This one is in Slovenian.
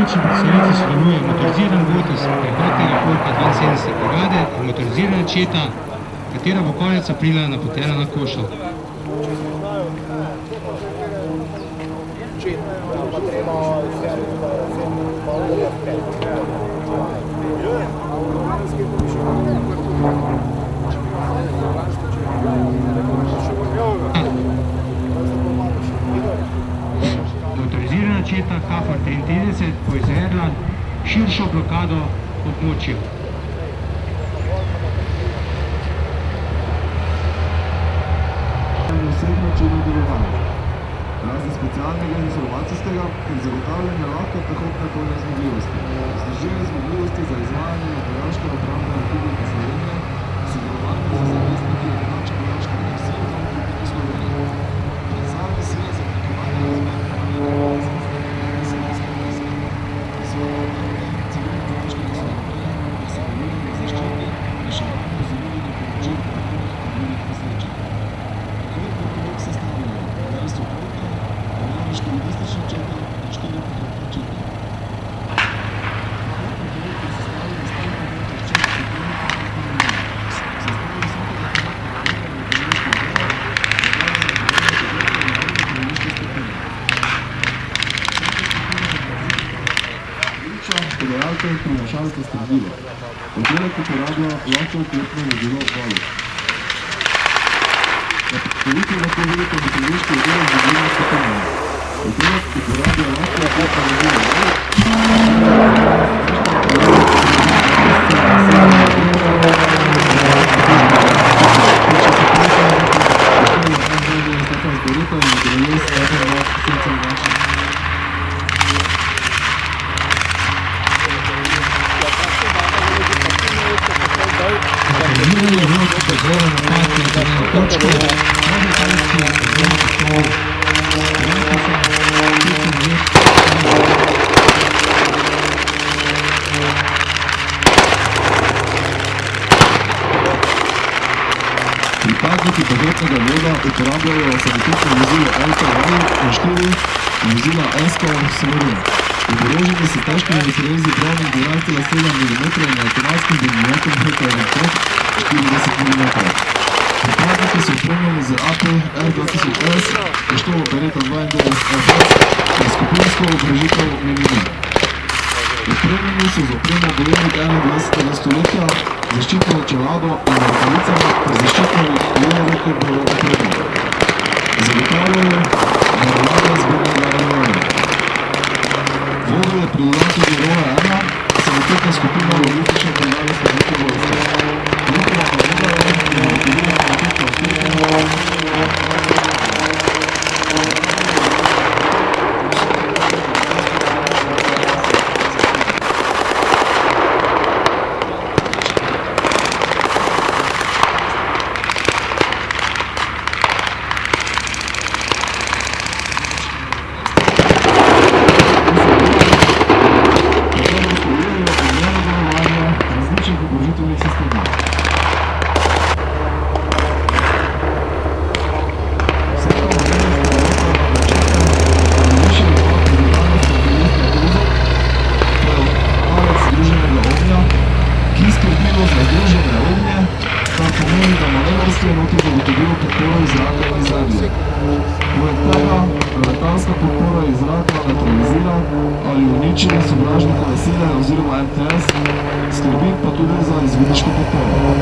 Največji predstavitvi sodeluje motoriziran Voltes pehotnega polka 72. brigade in motorizirana četa, katera bo konec aprila napotena na Košelj. Motorizirana četa KFOR 33 bo izvedla širšo blokado območja. Osebno čudno delovanje. Razen specialnega informacijskega in zagotavljanja lahko pehotne bojne zmogljivosti. Združene zmogljivosti za izvajanje vojaške obrambe Republike Slovenije, sodelovanje z zavezniki domače vojaške misije v Republiki Sloveniji. Predstavlja sile za prekovanje izvajanja podajalke in prinašalke streljiva. Oddelek uporablja lahko oklepno vozilo Valus. Na predstavitvi lahko vidite meteorološki oddelek vozila Skupina. Oddelek uporablja lahko oklepno vozilo Valus. Determiniranje vlog podvora na pati na terenu točke, radikalski odvod pol, pripadniki pehotnega voda uporabljajo sanitetno vozilo LKV in 4 vozila SK Severin. Oboroženi so težkimi mitraljezi pravnih 12,7 mm in avtomatskim denominatom HK-1 40 mm. Pripadniki so opremljeni z AP R2000S, poštovo Beretta 92 FS in skupinsko obrožitev Minimi. Opremljeni so z opremo bojevnik 21. stoletja, zaščitno čelado in rokalicami ter zaščitno levo-roko opremo. Zagotavljajo varovanje zbornega rajona. Vodil je predodanci Zorova 1, sanitetna skupina logistične predale Slovenske vojske. Njihova voda je motivirana sanitetna osebina. Letalska podpora iz zraka neutralizira ali uniči sovražnikove sile oziroma MTS, skrbi pa tudi za izvidniško podporo.